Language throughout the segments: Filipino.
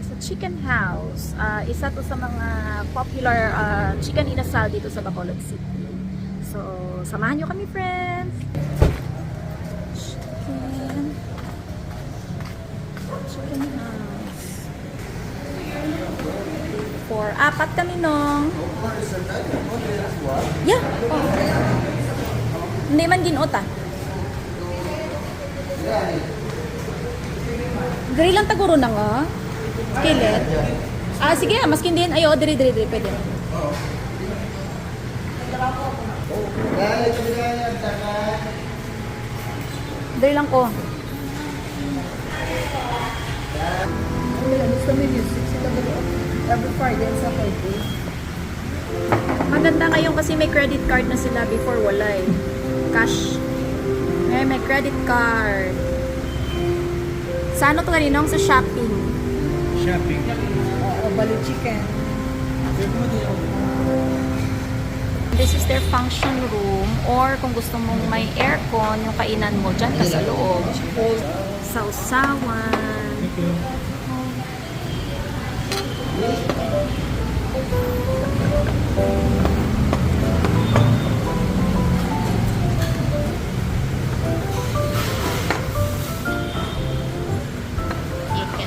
sa Chicken House. Isa to sa mga popular chicken inasal dito sa Bacolod City. So, samahan nyo kami, friends! Chicken House. Apat kami nung. Yeah. Oh. Hindi man ginota. Diri lang taguro na nga. Kilit. Sige, maskin din. Ayo, diri pwede. Diri lang ko. Gusto mo music sila every Friday and Saturday. Maganda ngayon kasi may credit card na sila, before wala eh. Cash. May credit card. Sa ano to kaninong? Sa shopping. Shopping. Bali chicken. This is their function room, or kung gusto mong may aircon, yung kainan mo dyan ka sa loob. Sausawan.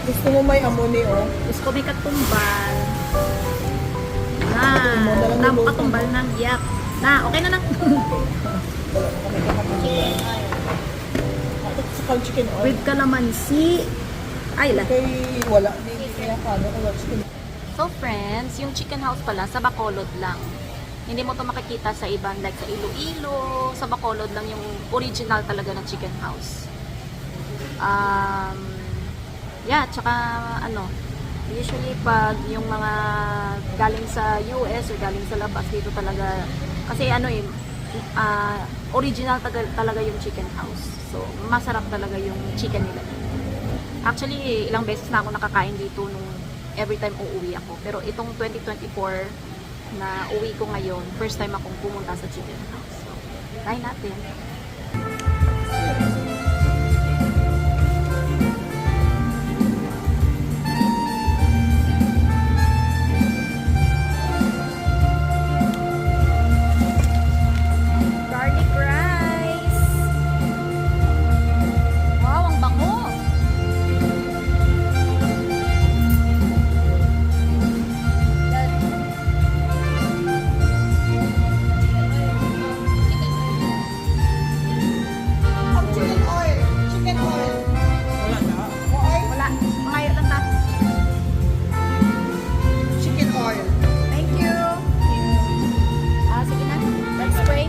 Gusto mo may amoni Gusto may katumbal. Tamo katumbal ng yak. Okay na. Sakal chicken oil. With calamansi. Ay, Kay wala. Hindi kaya kano wala chicken. So friends, yung chicken house pala sa Bacolod lang. Hindi mo to makikita sa ibang, like sa Iloilo. Sa Bacolod lang yung original talaga ng chicken house. Tsaka usually pag yung mga galing sa US or galing sa labas, dito talaga kasi original talaga yung chicken house. So masarap talaga yung chicken nila. Actually, ilang beses na ako nakakain dito nung every time uuwi ako. Pero itong 2024 na uwi ko ngayon, first time akong pumunta sa chicken house. So, try natin. Garlic rice. Wow, ang bango. Chicken oil. Chicken oil. Wala na. Wala, mangayo lang ta. Chicken oil. Thank you. Sige na. Let's pray.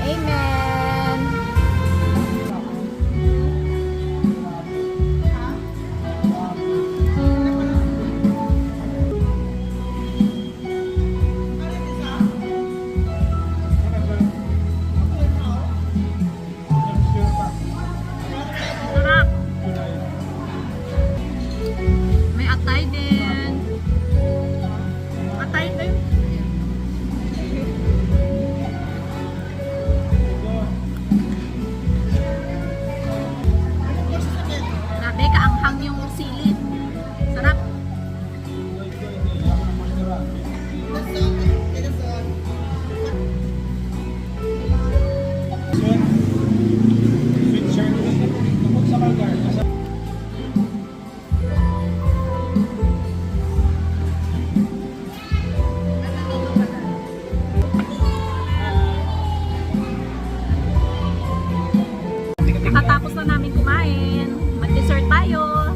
Amen. Sarap. May atay din. Atay din. Grabe, kaanghang yung sili. Sarap. Nakatapos na namin kumain. Mag-dessert tayo.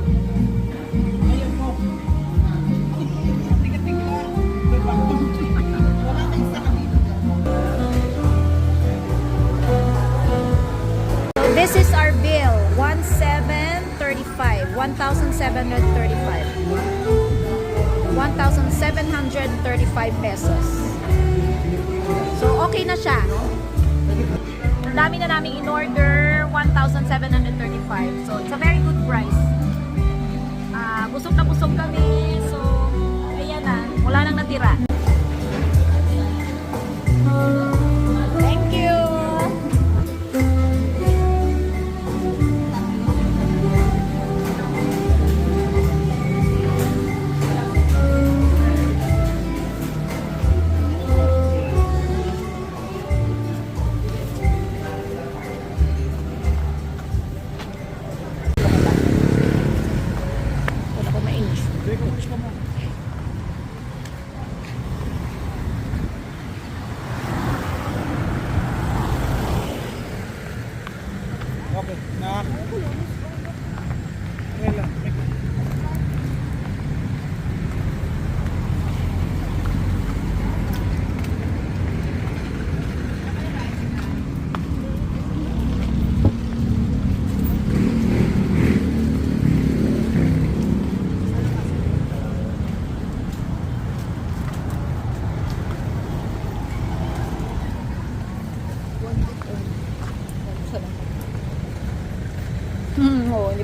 This is our bill. 1,735. 1,735. 1,735 pesos. So, okay na siya. Ang dami na namin in-order. 1,735. So, it's a very good price. Busog na busog kami. So, ayan na. Wala nang natira.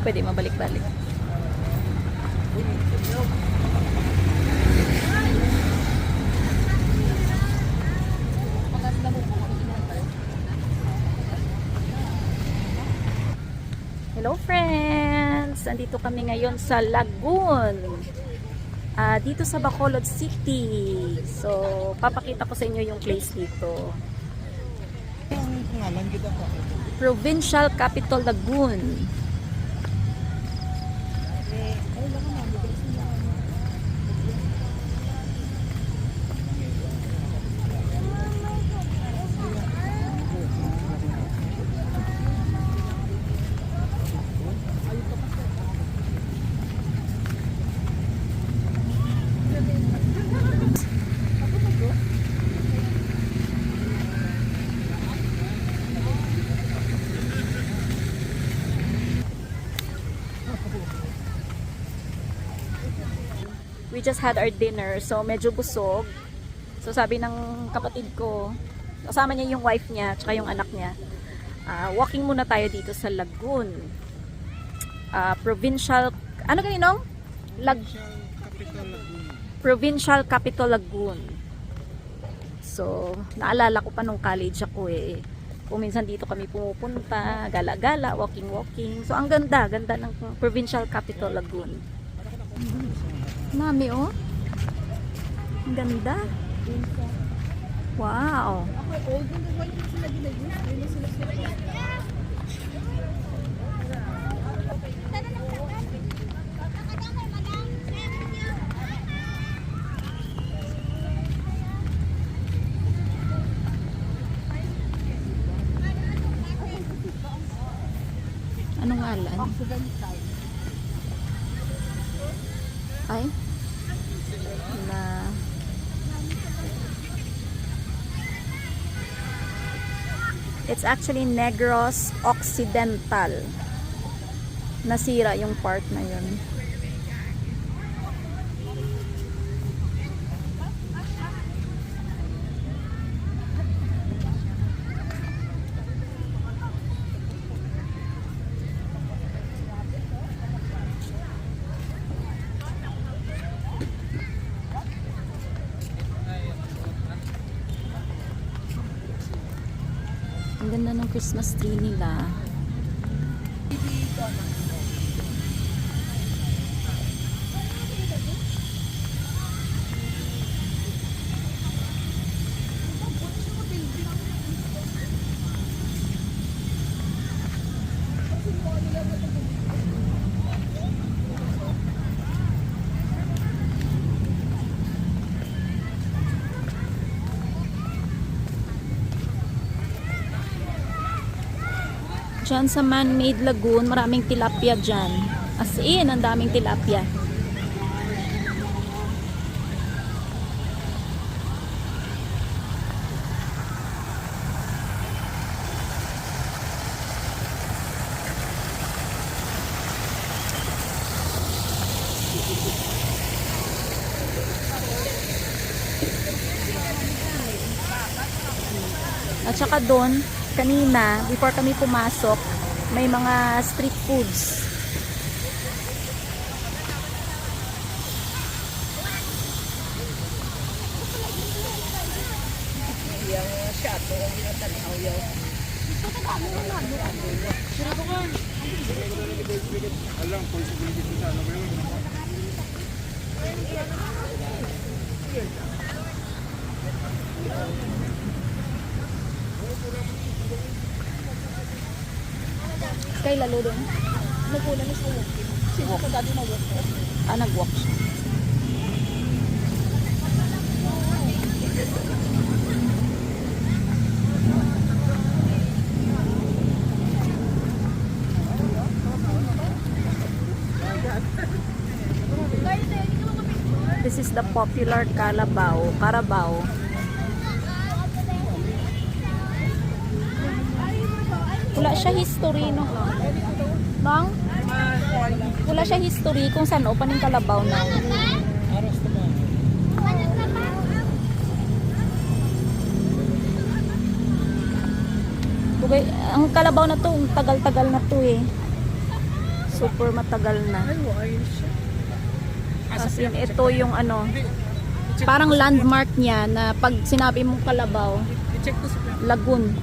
pwede mabalik-balik. Hello friends! Andito kami ngayon sa Lagoon. Dito sa Bacolod City. So, papakita ko sa inyo yung place dito. Ang pangalan kita pa. Provincial Capital Lagoon. We just had our dinner, so medyo busog. So sabi ng kapatid ko, kasama niya yung wife niya, tsaka yung anak niya, walking muna tayo dito sa Lagoon. Provincial, ano kaninong? Capital Lagoon. Provincial Capital Lagoon. So, naalala ko pa nung college ako eh. Kung minsan dito kami pumupunta, gala-gala, walking-walking. So, ang ganda ng Provincial Capital Lagoon. Mami, oh. Ang ganda. Wow. Ako, old yung gawin yung sila ginagis. Yun yung sila sila. Anong ngalan? Occidental. Ay? Na... It's actually Negros Occidental. Nasira yung part na yun. Ang ganda ng Christmas tree nila. Diyan sa man-made lagoon, maraming tilapia dyan. As in, ang daming tilapia. At saka doon, kanina, before kami pumasok, may mga street foods. Kay lalo doon. Nagulan na siya walking. Sino ko dati na-walk? Nag-walk siya. This is the popular Carabao. Wala siya history, no? Bang? Wala siya history kung saan opening Kalabaw na. Aros na ba? Bugay, ang Kalabaw na to, tagal-tagal na to eh. Super matagal na. Ay, why siya? As in, ito yung ano, parang landmark niya na pag sinabi mong Kalabaw, I-check ko sa Lagoon.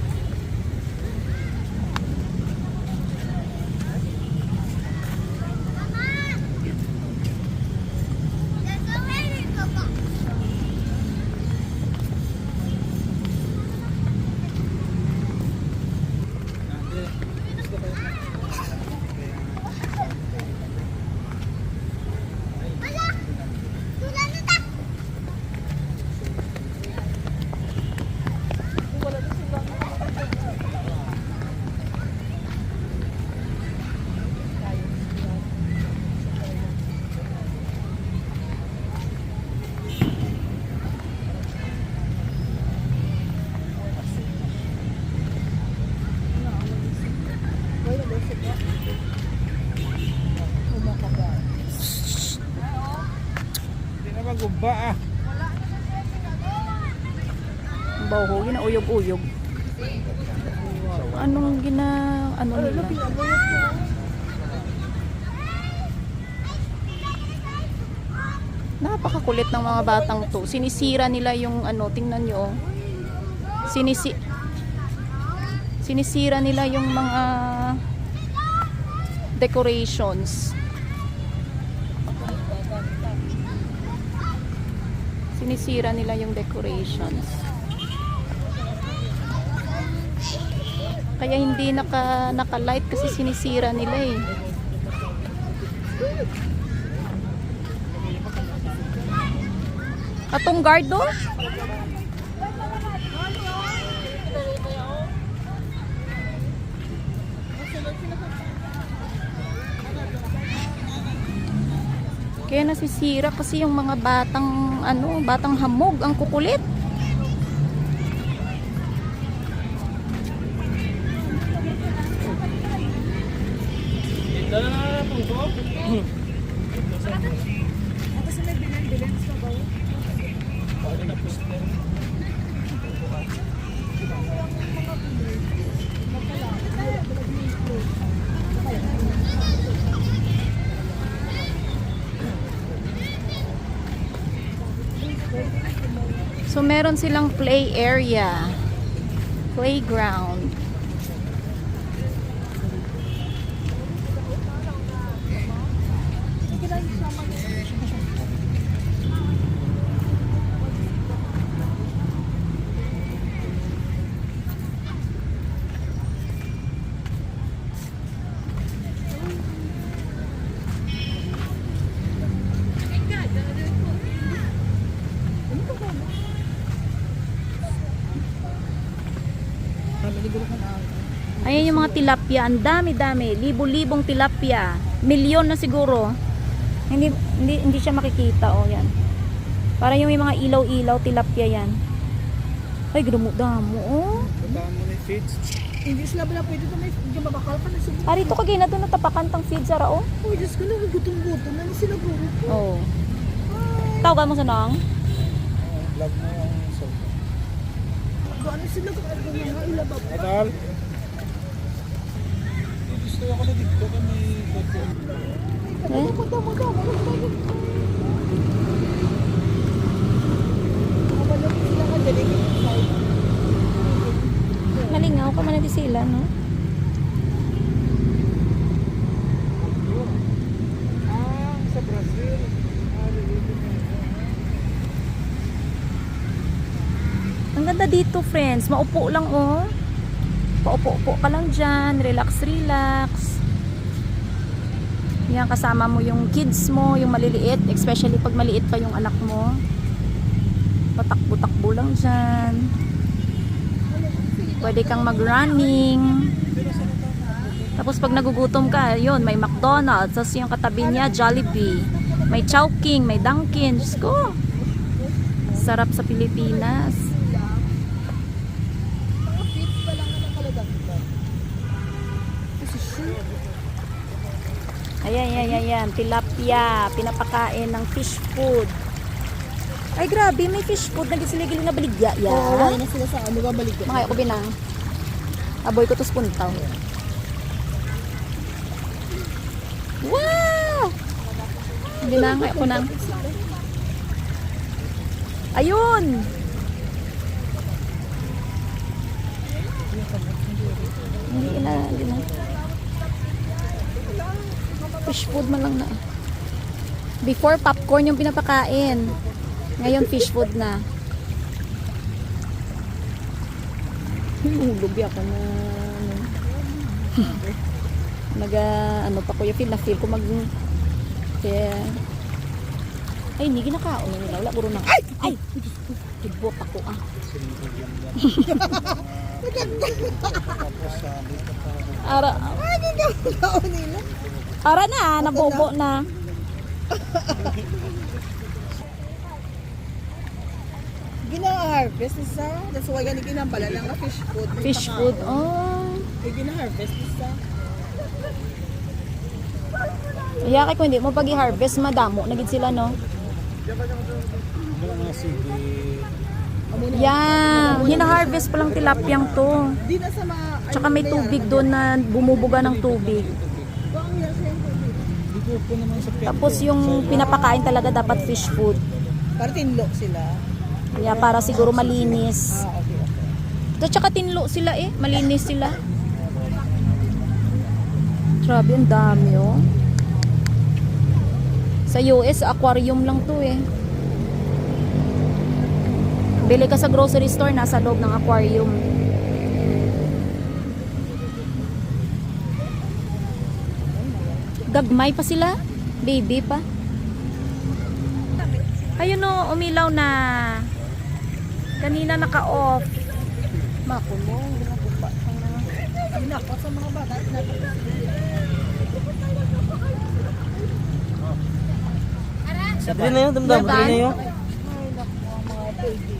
Hindi na maguba ah. Ang baho, ginauyog-uyog. Anong ano nila? Napakakulit ng mga batang to. Sinisira nila yung ano, tingnan nyo. Oh. Sinisira nila yung mga decorations. Sinisira nila yung decorations. Kaya hindi naka-light kasi sinisira nila eh. Atong guard doon? Kaya nasisira kasi yung mga batang hamog ang kukulit. Dala na itong ko. Kasi may bilan sa bawo. Bakit na poster? So meron silang play area, playground. Ayan yung mga tilapia, ang dami-dami, libo-libong tilapia, milyon na siguro. Hindi siya makikita, oh yan. Para yung may mga ilaw-ilaw tilapia yan. Ay, damo, oh. Babahan mo na yung feeds. Hindi sila pala pwede ito. May mabakal pa na sila. Ari to kagay na to natapakan tang feed sa rao. Oh, Diyos ko, nagugutom-gutom na sila bro. Oh. Tawagan mo sa nang. Vlog mo yung soap. Ano sila kung ano nga ilabab. Adal. Gusto ako na dito kami. Eh? Malingaw ka man na di sila, no? Sa Brazil. Ang ganda dito, friends. Maupo lang, oh. Paupo-upo ka lang dyan. Relax. Yan, kasama mo yung kids mo, yung maliliit. Especially pag maliit pa yung anak mo. Patakbo-takbo lang dyan. Pwede kang mag-running. Tapos pag nagugutom ka, yun, may McDonald's. Tapos yung katabi niya, Jollibee. May Chowking, may Dunkin'. Diyos ko. Sarap sa Pilipinas. Ayan. Tilapia. Pinapakain ng fish food. Ay, grabe. May fish food. Nagsiligil nga baligya. Yan. Oo, wala na sila sa ano ba balik. Mga ko binang. Aboy ko to spuntaw. Wow! Binangay ako ng... Ayun! Hindi na. Fish food man lang na. Before, popcorn yung pinapakain. Ngayon, fish food na. Lubi ako na... ano pa ko yung feel ko mag... Kaya... Ay, hindi ginakaon na nila. Wala, puro na. Ay! Tibot ako ah. Ara. Ay, nagkakaon nila. Ara na, nabobo na. Gina-harvest isa. That's why ganit ginambala lang nga fish food. Fish food, oh. Gina-harvest isa. Iya kay kung hindi mo pag i-harvest, madamo. Nagid sila, no? Wala mga sige. Yeah, hina-harvest pa lang tilapyang to. Di na sa mga... Tsaka may tubig doon na bumubuga ng tubig. Dito po naman sa pet. Tapos yung pinapakain talaga dapat fish food. Para tinlo sila. Kaya para siguro malinis. Okay. Tsaka tinlo sila eh, malinis sila. Grabe, ang dami oh. Sa US, aquarium lang to eh. Bili ka sa grocery store, nasa loob ng aquarium. Gagmay pa sila? Baby pa? Ayun o, umilaw na. Kanina naka-off. Mako mo, ginagupa. Ginapa sa mga bata. Dali na yun, damdam. Dali na yun. Ay, naku, mga baby.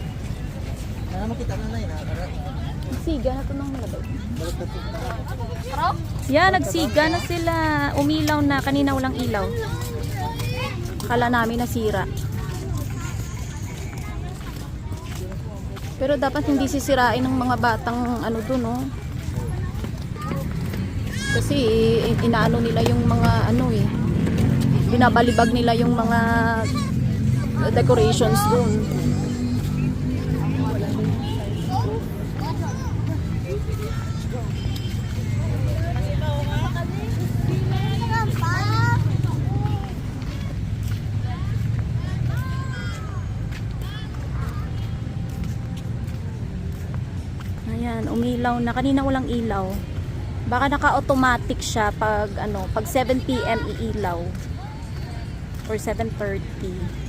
Nakakita na na yun. Siga na to ng malabay. Yeah, nagsiga na sila. Umilaw na. Kanina walang ilaw. Akala namin nasira. Pero dapat hindi sisirain ng mga batang ano to, no? Kasi inaano nila yung mga ano eh. Binabalibag nila yung mga decorations doon. Ayan, umilaw na. Kanina walang ilaw. Baka naka-automatic siya pag ano, pag 7 PM iilaw. Or 7:30.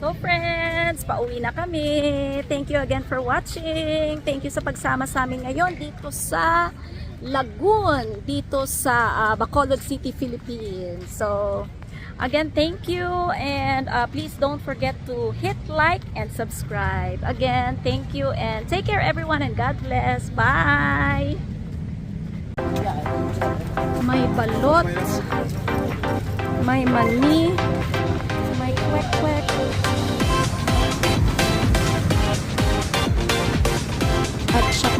So friends, pauwi na kami. Thank you again for watching. Thank you sa pagsama sa amin ngayon dito sa Lagoon, dito sa Bacolod City, Philippines. So again, thank you, and please don't forget to hit like and subscribe. Again, thank you and take care everyone, and God bless. Bye! May balot, may mani, may kwek-kwek. At saka